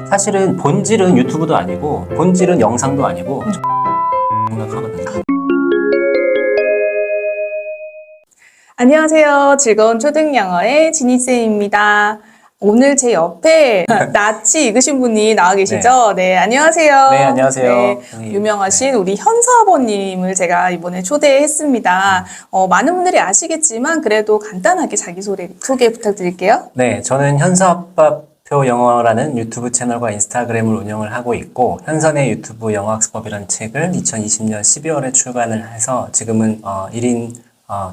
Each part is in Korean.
사실은 본질은 유튜브도 아니고 본질은 영상도 아니고 생각하거든요. 안녕하세요. 즐거운 초등영어의 지니쌤입니다. 오늘 제 옆에 낯이 익으신 분이 나와 계시죠? 네, 안녕하세요. 네, 안녕하세요. 네, 유명하신 우리 현서 아버님을 제가 이번에 초대했습니다. 많은 분들이 아시겠지만 그래도 간단하게 자기소개 부탁드릴게요. 네, 저는 현서아빠표 영어라는 유튜브 채널과 인스타그램을 운영을 하고 있고 현선의 유튜브 영어학습법이라는 책을 2020년 12월에 출간을 해서 지금은 1인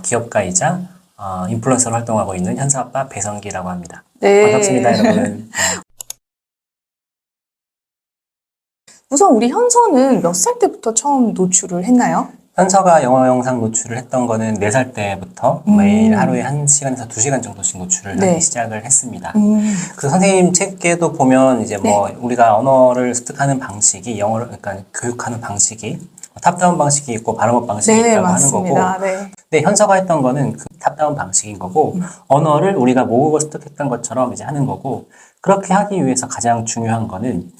기업가이자 인플루언서로 활동하고 있는 현서아빠 배성기라고 합니다. 네. 반갑습니다, 여러분. 우선 우리 현서는 몇 살 때부터 처음 노출을 했나요? 현서가 영어 영상 노출을 했던 거는 4살 때부터 매일 하루에 1시간에서 2시간 정도씩 노출을 네. 하기 시작을 했습니다. 그 선생님 책에도 보면 이제 뭐 네. 우리가 언어를 습득하는 방식이 영어를 그러니까 교육하는 방식이 탑다운 방식이 있고 바람업 방식이 네, 있다고 맞습니다. 하는 거고 네. 근데 현서가 했던 거는 그 탑다운 방식인 거고 언어를 우리가 모국어 습득했던 것처럼 이제 하는 거고 그렇게 하기 위해서 가장 중요한 거는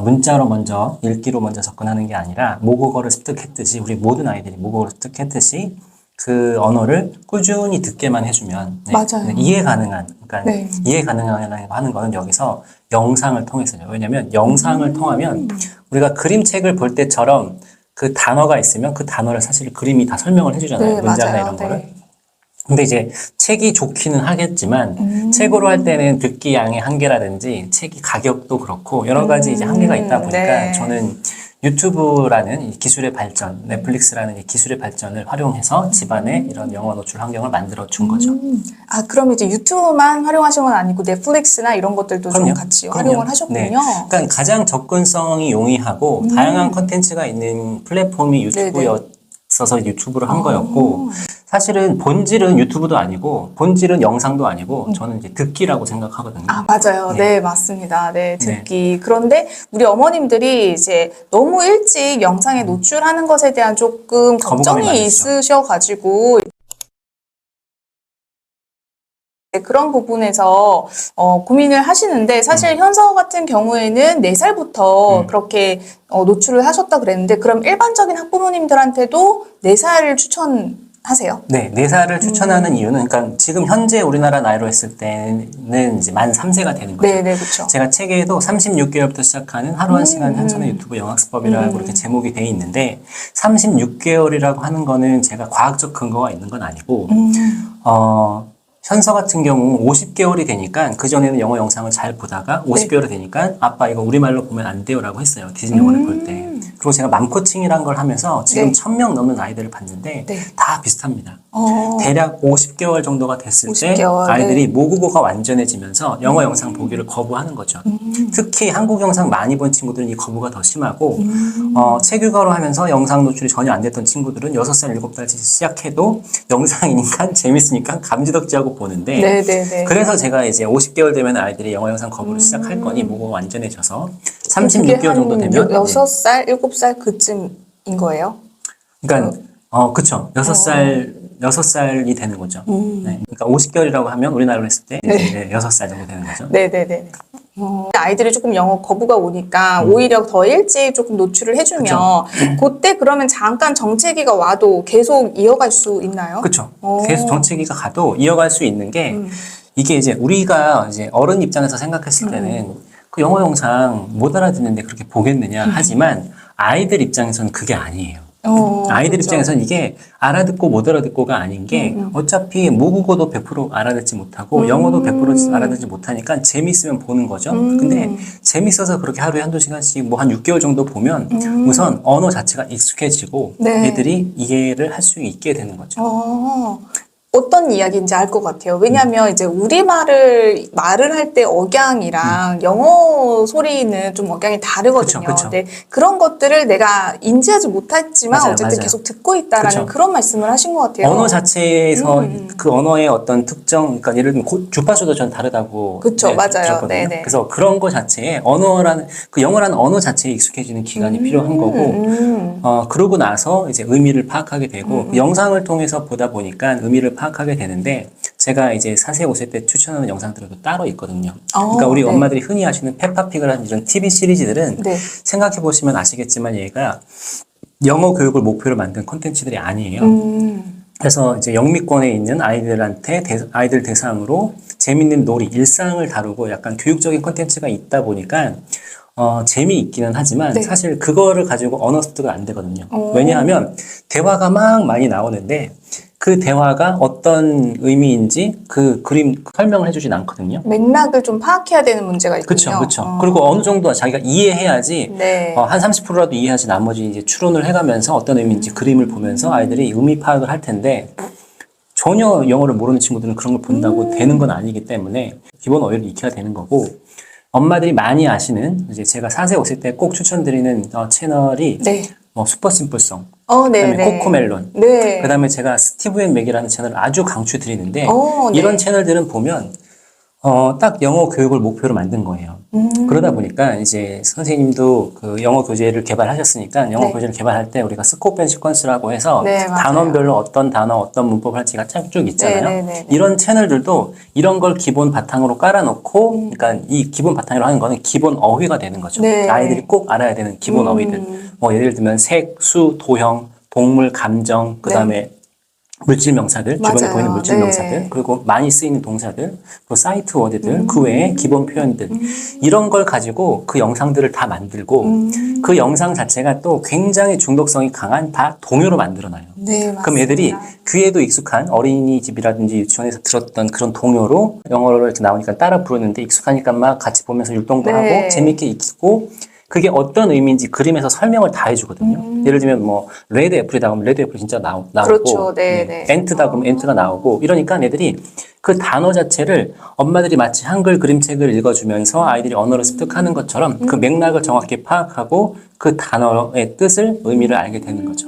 문자로 먼저 읽기로 먼저 접근하는 게 아니라 모국어를 습득했듯이 우리 모든 아이들이 모국어를 습득했듯이 그 언어를 꾸준히 듣게만 해주면 맞아요. 이해 가능한 그러니까 네. 이해 가능하다고 하는 거는 여기서 영상을 통해서요. 왜냐하면 영상을 통하면 우리가 그림책을 볼 때처럼 그 단어가 있으면 그 단어를 사실 그림이 다 설명을 해주잖아요. 네, 문장이나 맞아요. 이런 거를. 네. 근데 이제 책이 좋기는 하겠지만 책으로 할 때는 듣기 양의 한계라든지 책이 가격도 그렇고 여러 가지 이제 한계가 있다 보니까 네. 저는 유튜브라는 이 기술의 발전, 넷플릭스라는 이 기술의 발전을 활용해서 집안에 이런 영어 노출 환경을 만들어 준 거죠. 아, 그럼 이제 유튜브만 활용하신 건 아니고 넷플릭스나 이런 것들도 좀 그럼요. 같이 그럼요. 활용을 하셨군요. 네. 그러니까 가장 접근성이 용이하고 다양한 컨텐츠가 있는 플랫폼이 유튜브였어서 유튜브를 한 거였고 사실은 본질은 유튜브도 아니고 본질은 영상도 아니고 저는 이제 듣기라고 생각하거든요. 아, 맞아요. 네. 네, 맞습니다. 네, 듣기. 그런데 우리 어머님들이 이제 너무 일찍 영상에 노출하는 것에 대한 조금 거부감이 걱정이 많으시죠. 있으셔가지고 네, 그런 부분에서 고민을 하시는데 사실 현서 같은 경우에는 4살부터 그렇게 노출을 하셨다 그랬는데 그럼 일반적인 학부모님들한테도 4살을 추천하세요? 네, 4살을 추천하는 이유는 그러니까 지금 현재 우리나라 나이로 했을 때는 이제 만 3세가 되는 거죠. 네, 네, 그렇죠. 제가 책에도 36개월부터 시작하는 하루 1시간 현선의 유튜브 영학습법이라고 이렇게 제목이 돼 있는데 36개월이라고 하는 거는 제가 과학적 근거가 있는 건 아니고 현서 같은 경우 50개월이 되니까 그전에는 영어 영상을 잘 보다가 50개월이 되니까 아빠 이거 우리말로 보면 안 돼요 라고 했어요. 디즈니 영화를 볼 때. 그리고 제가 맘코칭이란 걸 하면서 지금 1000명 넘는 아이들을 봤는데 다 비슷합니다. 대략 50개월 정도가 됐을 50개월, 때 아이들이 모국어가 완전해지면서 영어 영상 보기를 거부하는 거죠. 특히 한국 영상 많이 본 친구들은 이 거부가 더 심하고 체육어로 하면서 영상 노출이 전혀 안 됐던 친구들은 6살, 7살 시작해도 영상이니까 재밌으니까 감지덕지하고 보는데 네. 그래서 제가 이제 50개월 되면 아이들이 영어 영상 거부를 시작할 거니 모국어가 완전해져서 그게 36개월 정도 한 되면 6살, 7살 그쯤인 거예요? 그러니까 그쵸. 6살이 되는 거죠. 네. 그러니까 50개월이라고 하면 우리나라로 했을 때 이제 6살 정도 되는 거죠. 네네네. 아이들이 조금 영어 거부가 오니까 오히려 더 일찍 조금 노출을 해주면 그때 그러면 잠깐 정체기가 와도 계속 이어갈 수 있나요? 그렇죠. 계속 정체기가 가도 이어갈 수 있는 게 이게 이제 우리가 이제 어른 입장에서 생각했을 때는 그 영어 영상 못 알아듣는데 그렇게 보겠느냐 하지만 아이들 입장에서는 그게 아니에요. 아이들 그렇죠. 입장에서는 이게 알아듣고 못 알아듣고가 아닌 게 어차피 모국어도 100% 알아듣지 못하고 영어도 100% 알아듣지 못하니까 재밌으면 보는 거죠. 근데 재밌어서 그렇게 하루에 한두 시간씩 뭐 한 6개월 정도 보면 우선 언어 자체가 익숙해지고 애들이 이해를 할 수 있게 되는 거죠. 어떤 이야기인지 알 것 같아요. 왜냐하면 이제 우리말을 말을 할 때 억양이랑 영어 소리는 좀 억양이 다르거든요. 그쵸. 근데 그런 것들을 내가 인지하지 못했지만 맞아요, 어쨌든 맞아요. 계속 듣고 있다라는 그쵸. 그런 말씀을 하신 것 같아요. 언어 자체에서 그 언어의 어떤 특정, 그러니까 예를 들면 주파수도 전 다르다고. 그쵸, 맞아요. 들었거든요. 네네. 그래서 그런 거 자체에 그 영어라는 언어 자체에 익숙해지는 기간이 필요한 거고, 그러고 나서 이제 의미를 파악하게 되고, 그 영상을 통해서 보다 보니까 의미를 파악하게 되는데 제가 이제 4세, 5세 때 추천하는 영상들도 따로 있거든요. 그러니까 우리 네. 엄마들이 흔히 아시는 페파피그라는 이런 TV 시리즈들은 네. 생각해 보시면 아시겠지만 얘가 영어 교육을 목표로 만든 콘텐츠들이 아니에요. 그래서 이제 영미권에 있는 아이들한테 아이들 대상으로 재밌는 놀이, 일상을 다루고 약간 교육적인 콘텐츠가 있다 보니까 재미있기는 하지만 네. 사실 그거를 가지고 언어 습득은 안 되거든요. 왜냐하면 대화가 막 많이 나오는데 그 대화가 어떤 의미인지 그 그림 설명을 해주진 않거든요. 맥락을 좀 파악해야 되는 문제가 있군요. 그렇죠. 그리고 어느 정도 자기가 이해해야지 네. 한 30%라도 이해하지 나머지 이제 추론을 해가면서 어떤 의미인지 그림을 보면서 아이들이 의미 파악을 할 텐데 전혀 영어를 모르는 친구들은 그런 걸 본다고 되는 건 아니기 때문에 기본 어휘를 익혀야 되는 거고 엄마들이 많이 아시는 이제 제가 4세, 5세 때 꼭 추천드리는 채널이 네. 뭐 슈퍼심플송, 네, 그다음에 네. 코코멜론, 네. 그다음에 제가 스티브 앤 맥이라는 채널을 아주 강추드리는데 네. 이런 채널들은 보면 딱 영어 교육을 목표로 만든 거예요. 그러다 보니까 이제 선생님도 그 영어 교재를 개발하셨으니까 영어 네. 교재를 개발할 때 우리가 스코프 앤 시퀀스라고 해서 네, 맞아요. 단원별로 어떤 단어, 어떤 문법 할지가 쭉 있잖아요. 네, 네, 네, 네. 이런 채널들도 이런 걸 기본 바탕으로 깔아놓고, 그러니까 이 기본 바탕으로 하는 거는 기본 어휘가 되는 거죠. 네. 아이들이 꼭 알아야 되는 기본 어휘들. 뭐 예를 들면 색, 수, 도형, 동물, 감정, 그 다음에 물질 명사들, 주변에 맞아요. 보이는 물질 네. 명사들, 그리고 많이 쓰이는 동사들, 그리고 사이트 워드들, 그 외에 기본 표현들, 이런 걸 가지고 그 영상들을 다 만들고, 그 영상 자체가 또 굉장히 중독성이 강한 다 동요로 만들어놔요. 네, 맞습니다. 그럼 애들이 귀에도 익숙한 어린이집이라든지 유치원에서 들었던 그런 동요로 영어를 이렇게 나오니까 따라 부르는데 익숙하니까 막 같이 보면서 율동도 네. 하고 재밌게 익히고 그게 어떤 의미인지 그림에서 설명을 다 해주거든요. 예를 들면 뭐 레드 애플이다 그러면 레드 애플이 진짜 나오고 그렇죠. 네, 네. 엔트다 그러면 엔트가 나오고 이러니까 애들이 그 단어 자체를 엄마들이 마치 한글 그림책을 읽어주면서 아이들이 언어를 습득하는 것처럼 그 맥락을 정확히 파악하고 그 단어의 뜻을 의미를 알게 되는 거죠.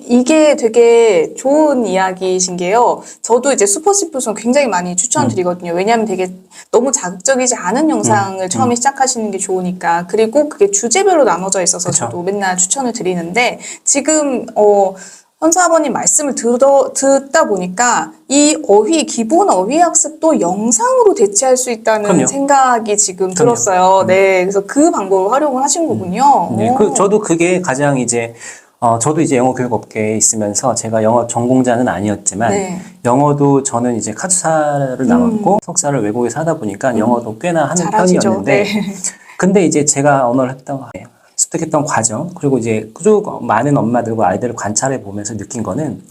이게 되게 좋은 이야기이신 게요. 저도 이제 슈퍼시프송 굉장히 많이 추천드리거든요. 왜냐하면 되게 너무 자극적이지 않은 영상을 처음에 시작하시는 게 좋으니까. 그리고 그게 주제별로 나눠져 있어서 그쵸. 저도 맨날 추천을 드리는데 지금 현사아버님 말씀을 듣다 보니까 이 기본 어휘 학습도 영상으로 대체할 수 있다는 그럼요. 생각이 지금 그럼요. 들었어요. 네, 그래서 그 방법을 활용을 하신 거군요. 네, 저도 그게 가장 이제 저도 이제 영어 교육 업계에 있으면서 제가 영어 전공자는 아니었지만 네. 영어도 저는 이제 카투사를 나왔고 석사를 외국에서 하다 보니까 영어도 꽤나 하는 잘하시죠. 편이었는데 네. 근데 이제 제가 언어를 습득했던 과정 그리고 이제 쭉 많은 엄마들과 아이들을 관찰해 보면서 느낀 거는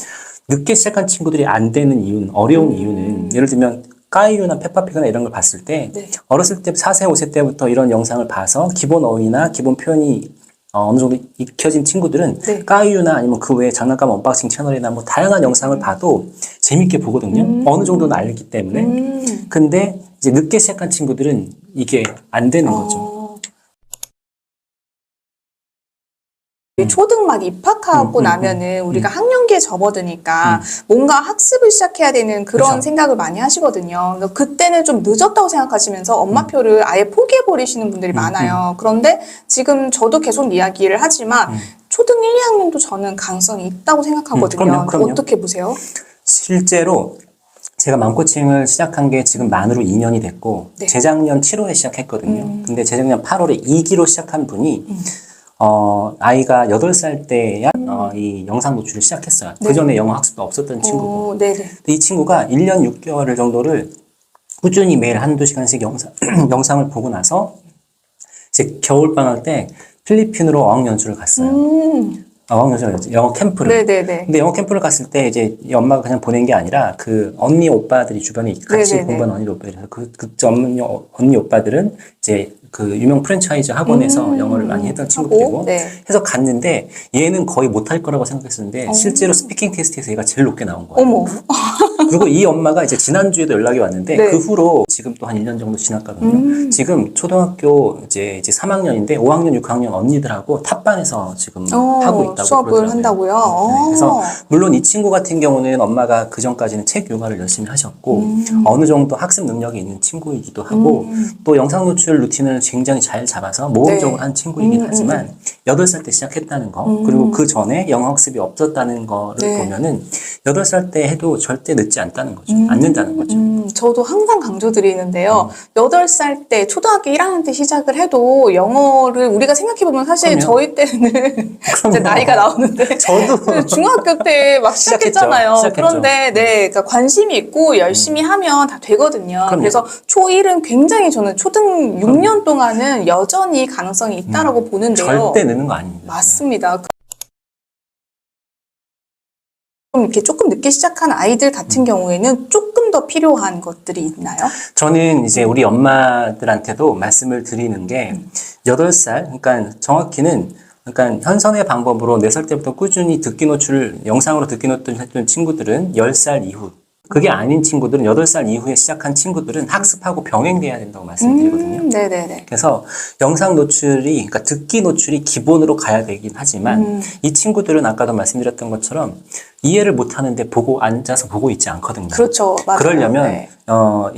늦게 시작한 친구들이 안 되는 이유는 어려운 이유는 예를 들면 까이유나 페파피그나 이런 걸 봤을 때 네. 어렸을 때 4세, 5세 때부터 이런 영상을 봐서 기본 어휘나 기본 표현이 어느 정도 익혀진 친구들은 네. 까이유나 아니면 그 외에 장난감 언박싱 채널이나 뭐 다양한 영상을 봐도 재밌게 보거든요. 어느 정도는 알기 때문에. 근데 이제 늦게 시작한 친구들은 이게 안 되는 거죠. 초등 막 입학하고 나면은 우리가 학년기에 접어드니까 뭔가 학습을 시작해야 되는 그런 그쵸. 생각을 많이 하시거든요. 그러니까 그때는 좀 늦었다고 생각하시면서 엄마표를 아예 포기해버리시는 분들이 많아요. 그런데 지금 저도 계속 이야기를 하지만 초등 1, 2학년도 저는 가능성이 있다고 생각하거든요. 그럼요. 어떻게 보세요? 실제로 제가 맘코칭을 시작한 게 지금 만으로 2년이 됐고 네. 재작년 7월에 시작했거든요. 근데 재작년 8월에 2기로 시작한 분이 아이가 8살 때야 이 영상 노출을 시작했어요. 네. 그 전에 영어 학습도 없었던 친구고. 네네. 근데 이 친구가 1년 6개월 정도를 꾸준히 매일 한두 시간씩 영상을 보고 나서 이제 겨울방학 때 필리핀으로 어학연수를 갔어요. 어학연수를 갔죠. 영어 캠프를. 네네네. 근데 영어 캠프를 갔을 때 이제 이 엄마가 그냥 보낸 게 아니라 그 언니 오빠들이 주변에 같이 네네네. 공부하는 언니 오빠들이 그 언니 오빠들은 이제 그 유명 프랜차이즈 학원에서 영어를 많이 했던 친구들이고 네. 해서 갔는데 얘는 거의 못할 거라고 생각했었는데 실제로 스피킹 테스트에서 얘가 제일 높게 나온 거예요. 어머. 그리고 이 엄마가 이제 지난주에도 연락이 왔는데 네. 그 후로 지금 또 한 1년 정도 지났거든요. 지금 초등학교 이제 3학년인데 5학년, 6학년 언니들하고 탑반에서 지금 하고 있다고 수업을 그러더라고요. 한다고요? 네, 그래서 물론 이 친구 같은 경우는 엄마가 그 전까지는 책 요가를 열심히 하셨고 어느 정도 학습 능력이 있는 친구이기도 하고 또 영상 노출 루틴을 굉장히 잘 잡아서 모범적으로 네. 한 친구이긴 하지만 8살 때 시작했다는 거 그리고 그 전에 영어 학습이 없었다는 거를 네. 보면은 8살 때 해도 절대 늦지 않다는 거죠. 않는다는 거죠. 저도 항상 강조드리는데요. 8살 때, 초등학교 1학년 때 시작을 해도 영어를 우리가 생각해보면 사실 그럼요. 저희 때는 이제 나이가 나오는데 저도 중학교 때 막 시작했잖아요. 시작했죠. 그런데 네, 그러니까 관심이 있고 열심히 하면 다 되거든요. 그럼요. 그래서 초1은 굉장히 저는 초등 6년 동안은 여전히 가능성이 있다라고 보는데요. 절대 느는 거 아닙니다. 맞습니다. 그럼 이렇게 조금 늦게 시작한 아이들 같은 경우에는 조금 더 필요한 것들이 있나요? 저는 이제 우리 엄마들한테도 말씀을 드리는 게 8살, 그러니까 정확히는 그러니까 현선의 방법으로 4살 때부터 꾸준히 듣기 노출을 영상으로 듣기 노출을 했던 친구들은 10살 이후 그게 아닌 친구들은 8살 이후에 시작한 친구들은 학습하고 병행돼야 된다고 말씀드리거든요. 네네네. 그래서 영상 노출이, 그러니까 듣기 노출이 기본으로 가야 되긴 하지만 이 친구들은 아까도 말씀드렸던 것처럼 이해를 못 하는데 앉아서 보고 있지 않거든요. 그렇죠. 맞아요. 그러려면 네.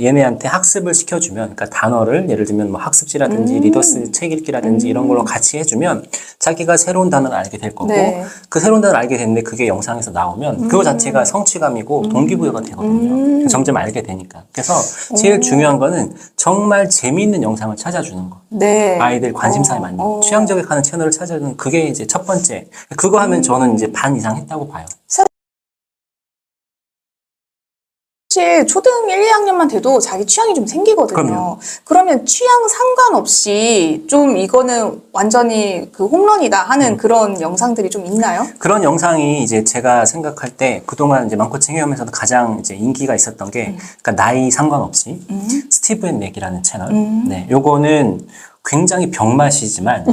얘네한테 학습을 시켜주면, 그러니까 단어를 예를 들면 뭐 학습지라든지 리더스 책 읽기라든지 이런 걸로 같이 해주면 자기가 새로운 단어를 알게 될 거고 네. 그 새로운 단어를 알게 됐는데 그게 영상에서 나오면 그거 자체가 성취감이고 동기부여가 되거든요. 점점 알게 되니까. 그래서 제일 중요한 거는 정말 재미있는 영상을 찾아주는 거. 네. 아이들 관심사에 맞는 취향 저격하는 채널을 찾아주는 그게 이제 첫 번째. 그거 하면 저는 이제 반 이상 했다고 봐요. 사실 초등 1, 2학년만 돼도 자기 취향이 좀 생기거든요. 그럼요. 그러면 취향 상관없이 좀 이거는 완전히 그 홈런이다 하는 그런 영상들이 좀 있나요? 그런 영상이 이제 제가 생각할 때 그동안 이제 망코칭 해오면서도 가장 이제 인기가 있었던 게 그러니까 나이 상관없이 스티브 앤 맥이라는 채널. 네, 요거는 굉장히 병맛이지만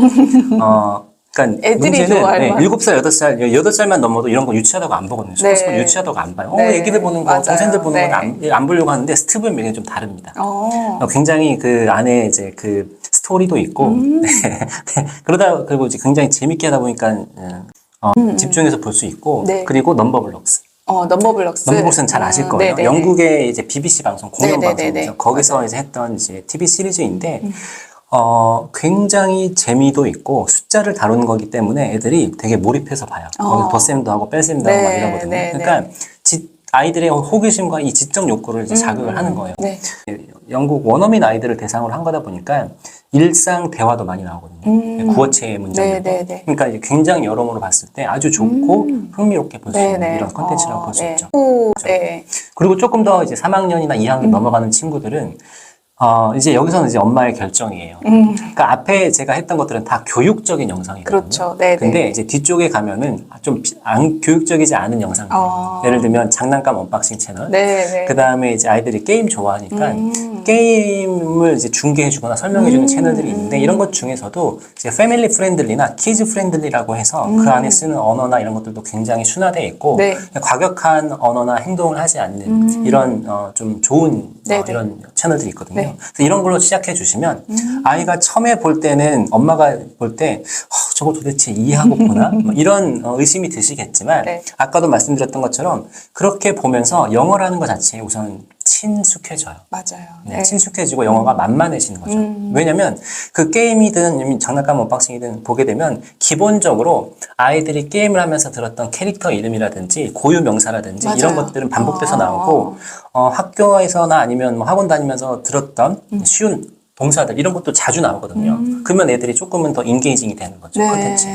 그러니까 애들이 문제는 좋아할 만한. 7살, 8살만 넘어도 이런 거 유치하다고 안 보거든요. 네. 스포츠는 유치하다고 안 봐요. 네. 애기들 보는 거, 맞아요. 동생들 보는 네. 건 안 보려고 하는데 스티브 앤 맥은 좀 다릅니다. 어. 굉장히 그 안에 이제 그 스토리도 있고 네. 그리고 이제 굉장히 재밌게 하다 보니까 집중해서 볼 수 있고 네. 그리고 넘버블록스. 넘버블록스. 넘버블록스는 잘 아실 거예요. 네네네. 영국의 이제 BBC 방송 공영 네네네네. 방송이죠. 거기서 이제 했던 이제 TV 시리즈인데 굉장히 재미도 있고 숫자를 다루는 거기 때문에 애들이 되게 몰입해서 봐요. 거기서 덧셈도 하고 뺄셈도 하고 막 네, 이러거든요. 네, 그러니까 아이들의 호기심과 이 지적 욕구를 이제 자극을 하는 거예요. 네. 영국 원어민 아이들을 대상으로 한 거다 보니까 일상 대화도 많이 나오거든요. 구어체 문장들도. 네네네. 그러니까 이제 굉장히 여러모로 봤을 때 아주 좋고 흥미롭게 볼 수 있는 네네. 이런 컨텐츠라고 볼 수 네. 있죠. 네. 그리고 조금 더 이제 3학년이나 2학년 넘어가는 친구들은 이제 여기서는 이제 엄마의 결정이에요. 그러니까 앞에 제가 했던 것들은 다 교육적인 영상이거든요. 그렇죠. 네네. 근데 이제 뒤쪽에 가면은 좀 교육적이지 않은 영상들. 예를 들면 장난감 언박싱 채널. 네네. 그 다음에 이제 아이들이 게임 좋아하니까 게임을 이제 중계해주거나 설명해주는 채널들이 있는데 이런 것 중에서도 이제 패밀리 프렌들리나 키즈 프렌들리라고 해서 그 안에 쓰는 언어나 이런 것들도 굉장히 순화되어 있고 네. 과격한 언어나 행동을 하지 않는 이런 좀 좋은 네네. 이런 채널들이 있거든요. 네. 그래서 이런 걸로 시작해 주시면 아이가 처음에 볼 때는 엄마가 볼 때 저거 도대체 이해하고 보나? 뭐 이런 의심이 드시겠지만 네. 아까도 말씀드렸던 것처럼 그렇게 보면서 영어라는 것 자체에 우선 친숙해져요. 맞아요. 네, 친숙해지고 영어가 만만해지는 거죠. 왜냐면 그 게임이든 장난감 언박싱이든 보게 되면 기본적으로 아이들이 게임을 하면서 들었던 캐릭터 이름이라든지 고유 명사라든지 맞아요. 이런 것들은 반복돼서 나오고 학교에서나 아니면 뭐 학원 다니면서 들었던 쉬운 동사들 이런 것도 자주 나오거든요. 그러면 애들이 조금은 더 인게이징이 되는 거죠. 컨텐츠.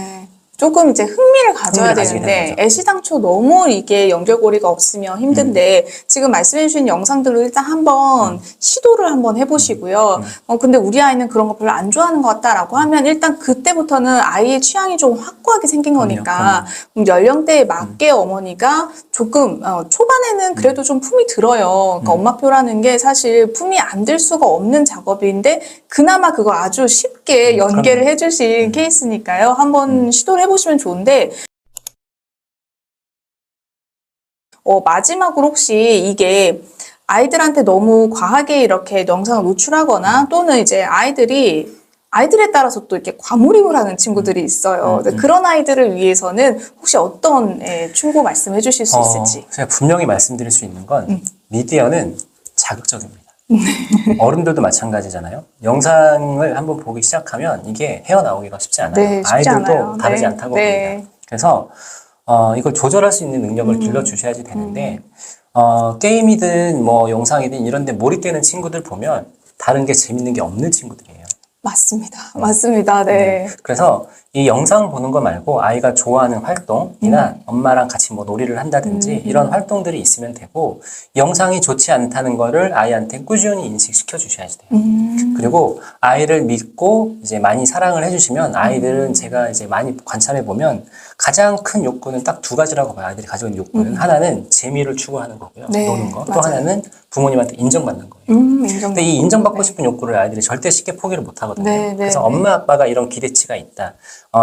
조금 이제 흥미를 가져야 흥미를 가지게 되는데 되는 거죠. 애시당초 너무 이게 연결고리가 없으면 힘든데 지금 말씀해 주신 영상들로 일단 한번 시도를 한번 해보시고요. 근데 우리 아이는 그런 거 별로 안 좋아하는 것 같다라고 하면 일단 그때부터는 아이의 취향이 좀 확고하게 생긴 거니까 그럼 연령대에 맞게 어머니가 조금 초반에는 그래도 좀 품이 들어요. 그러니까 엄마표라는 게 사실 품이 안 들 수가 없는 작업인데 그나마 그거 아주 쉽게 연계를 해주신 케이스니까요. 한번 시도를 해보시면 좋은데 마지막으로 혹시 이게 아이들한테 너무 과하게 이렇게 영상을 노출하거나 또는 이제 아이들에 따라서 또 이렇게 과몰입을 하는 친구들이 있어요. 그런 아이들을 위해서는 혹시 어떤 충고 말씀해 주실 수 있을지. 제가 분명히 말씀드릴 수 있는 건 미디어는 자극적입니다. 어른들도 마찬가지잖아요. 영상을 한번 보기 시작하면 이게 헤어나오기가 쉽지 않아요. 네, 쉽지 아이들도 않아요. 다르지 네. 않다고 네. 봅니다. 그래서 이걸 조절할 수 있는 능력을 길러주셔야지 되는데 게임이든 뭐 영상이든 이런 데 몰입되는 친구들 보면 다른 게 재밌는 게 없는 친구들이에요. 맞습니다. 맞습니다. 네. 그래서 이 영상 보는 거 말고 아이가 좋아하는 활동이나 엄마랑 같이 뭐 놀이를 한다든지 이런 활동들이 있으면 되고, 영상이 좋지 않다는 거를 아이한테 꾸준히 인식시켜 주셔야지 돼요. 그리고 아이를 믿고 이제 많이 사랑을 해주시면 아이들은 제가 이제 많이 관찰해 보면 가장 큰 욕구는 딱 두 가지라고 봐요. 아이들이 가지고 있는 욕구는 하나는 재미를 추구하는 거고요. 네, 노는 거. 또 맞아요. 하나는 부모님한테 인정받는 거예요. 인정받고. 근데 이 인정받고 싶은 욕구를 아이들이 절대 쉽게 포기를 못 하거든요. 네, 네, 그래서 네. 엄마 아빠가 이런 기대치가 있다.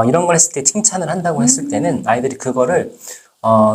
이런 걸 했을 때 칭찬을 한다고 했을 때는 아이들이 그거를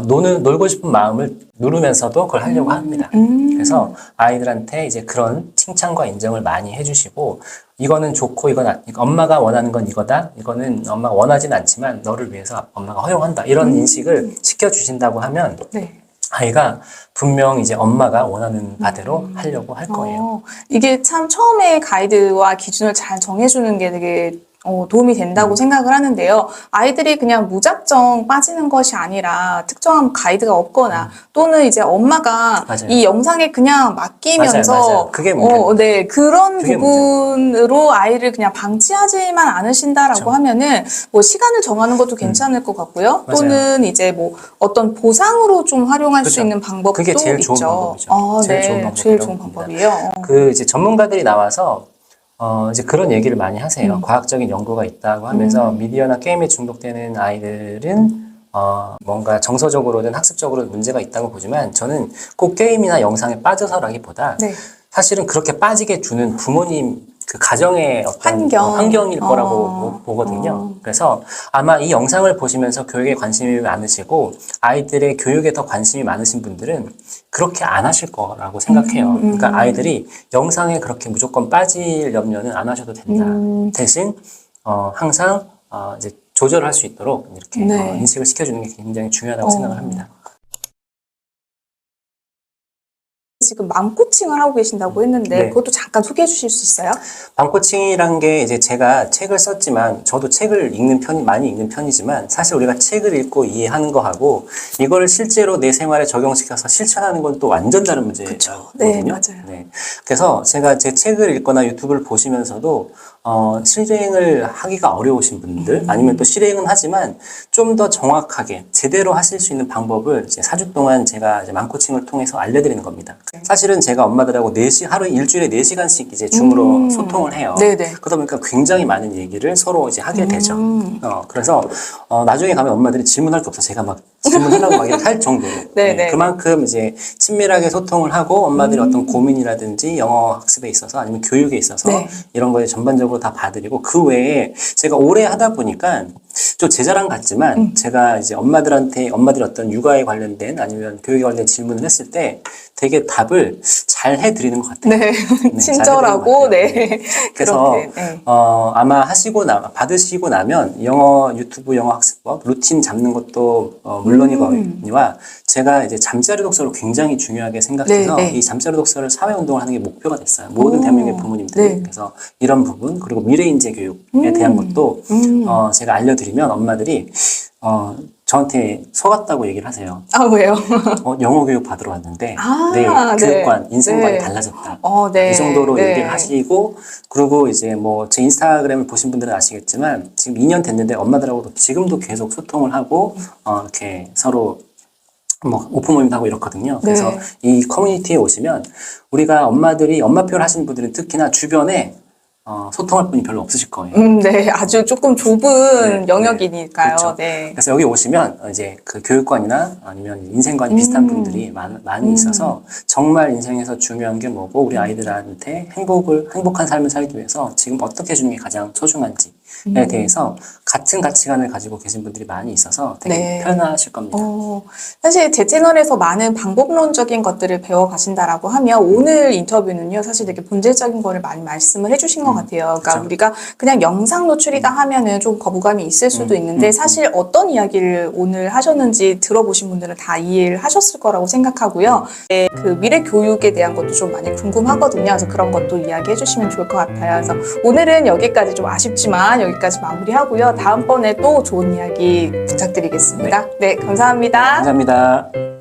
놀고 싶은 마음을 누르면서도 그걸 하려고 합니다. 그래서 아이들한테 이제 그런 칭찬과 인정을 많이 해주시고, 이거는 좋고 이건 엄마가 원하는 건 이거다. 이거는 엄마가 원하진 않지만 너를 위해서 엄마가 허용한다. 이런 인식을 시켜주신다고 하면 네. 아이가 분명 이제 엄마가 원하는 바대로 하려고 할 거예요. 이게 참 처음에 가이드와 기준을 잘 정해주는 게 되게 도움이 된다고 생각을 하는데요. 아이들이 그냥 무작정 빠지는 것이 아니라 특정한 가이드가 없거나 또는 이제 엄마가 맞아요. 이 영상에 그냥 맡기면서 맞아요. 그게 문제예요. 네, 그런 그게 부분으로 아이를 그냥 방치하지만 않으신다라고 그렇죠. 하면은 뭐 시간을 정하는 것도 괜찮을 것 같고요. 맞아요. 또는 이제 뭐 어떤 보상으로 좀 활용할 수 그렇죠. 있는 방법도 그게 제일 있죠. 좋은 방법이죠. 제일 좋은 방법이라고 제일 좋은 봅니다. 방법이에요. 그 이제 전문가들이 나와서 이제 그런 얘기를 많이 하세요. 과학적인 연구가 있다고 하면서 미디어나 게임에 중독되는 아이들은 뭔가 정서적으로든 학습적으로든 문제가 있다고 보지만, 저는 꼭 게임이나 영상에 빠져서라기보다 네. 사실은 그렇게 빠지게 주는 부모님 그 가정의 어떤 환경. 환경일 거라고 보거든요. 그래서 아마 이 영상을 보시면서 교육에 관심이 많으시고 아이들의 교육에 더 관심이 많으신 분들은 그렇게 안 하실 거라고 생각해요. 그러니까 아이들이 영상에 그렇게 무조건 빠질 염려는 안 하셔도 된다. 대신 항상 이제 조절할 수 있도록 이렇게 네. 인식을 시켜주는 게 굉장히 중요하다고 생각을 합니다. 지금 맘코칭을 하고 계신다고 했는데 네. 그것도 잠깐 소개해 주실 수 있어요? 방코칭이란 게 이제 제가 책을 썼지만, 저도 책을 많이 읽는 편이지만, 사실 우리가 책을 읽고 이해하는 거하고 이거를 실제로 내 생활에 적용시켜서 실천하는 건 또 완전 다른 문제거든요. 네, 맞아요. 네. 그래서 제가 제 책을 읽거나 유튜브를 보시면서도 실행을 하기가 어려우신 분들, 아니면 또 실행은 하지만 좀 더 정확하게 제대로 하실 수 있는 방법을 이제 4주 동안 제가 이제 맘코칭을 통해서 알려드리는 겁니다. 사실은 제가 엄마들하고 하루 일주일에 4시간씩 이제 줌으로 소통을 해요. 네네. 그러다 보니까 굉장히 많은 얘기를 서로 이제 하게 되죠. 그래서 나중에 가면 엄마들이 질문할 게 없어. 제가 막 질문하려고 막 이렇게 할 정도로. 네네. 그만큼 이제 친밀하게 소통을 하고 엄마들이 어떤 고민이라든지 영어 학습에 있어서 아니면 교육에 있어서 네. 이런 거에 전반적으로 다 봐드리고, 그 외에 제가 오래 하다 보니까 좀 제 자랑 같지만 제가 이제 엄마들이 어떤 육아에 관련된 아니면 교육에 관련된 질문을 했을 때 되게 답을 잘 해드리는 것 같아요. 네. 잘 친절하고, 해드리는 것 같아요. 네. 그래서 그렇게, 네. 아마 받으시고 나면 유튜브 영어 학습법 루틴 잡는 것도 물론이거니와, 제가 이제 잠자리 독서를 굉장히 중요하게 생각해서 네, 네. 이 잠자리 독서를 사회 운동을 하는 게 목표가 됐어요. 모든 대한민국의 부모님들이. 네. 그래서 이런 부분, 그리고 미래 인재 교육에 대한 것도 제가 알려드리면 엄마들이 저한테 속았다고 얘기를 하세요. 아, 왜요? 영어 교육 받으러 왔는데 네. 교육관, 인생관이 네. 달라졌다. 네. 이 정도로 네. 얘기를 하시고, 그리고 이제 뭐 제 인스타그램을 보신 분들은 아시겠지만 지금 2년 됐는데 엄마들하고도 지금도 계속 소통을 하고 이렇게 서로 뭐 오픈 모임도 하고 이렇거든요. 그래서 네. 이 커뮤니티에 오시면 우리가 엄마표를 하시는 분들은 특히나 주변에 소통할 분이 별로 없으실 거예요. 네. 아주 조금 좁은 네, 영역이니까요. 그렇죠. 네. 그래서 여기 오시면 이제 그 교육관이나 아니면 인생관이 비슷한 분들이 많이 있어서 정말 인생에서 중요한 게 뭐고 우리 아이들한테 행복한 삶을 살기 위해서 지금 어떻게 해주는 게 가장 소중한지 대해서 같은 가치관을 가지고 계신 분들이 많이 있어서 되게 네. 편하실 겁니다. 사실 제 채널에서 많은 방법론적인 것들을 배워 가신다라고 하면 오늘 인터뷰는요, 사실 되게 본질적인 거를 많이 말씀을 해주신 것 같아요. 그러니까 그렇죠. 우리가 그냥 영상 노출이다 하면은 좀 거부감이 있을 수도 있는데 사실 어떤 이야기를 오늘 하셨는지 들어보신 분들은 다 이해를 하셨을 거라고 생각하고요. 네, 그 미래 교육에 대한 것도 좀 많이 궁금하거든요. 그래서 그런 것도 이야기해 주시면 좋을 것 같아요. 그래서 오늘은 여기까지 좀 아쉽지만 여기까지 마무리하고요. 다음번에 또 좋은 이야기 부탁드리겠습니다. 네, 감사합니다. 감사합니다.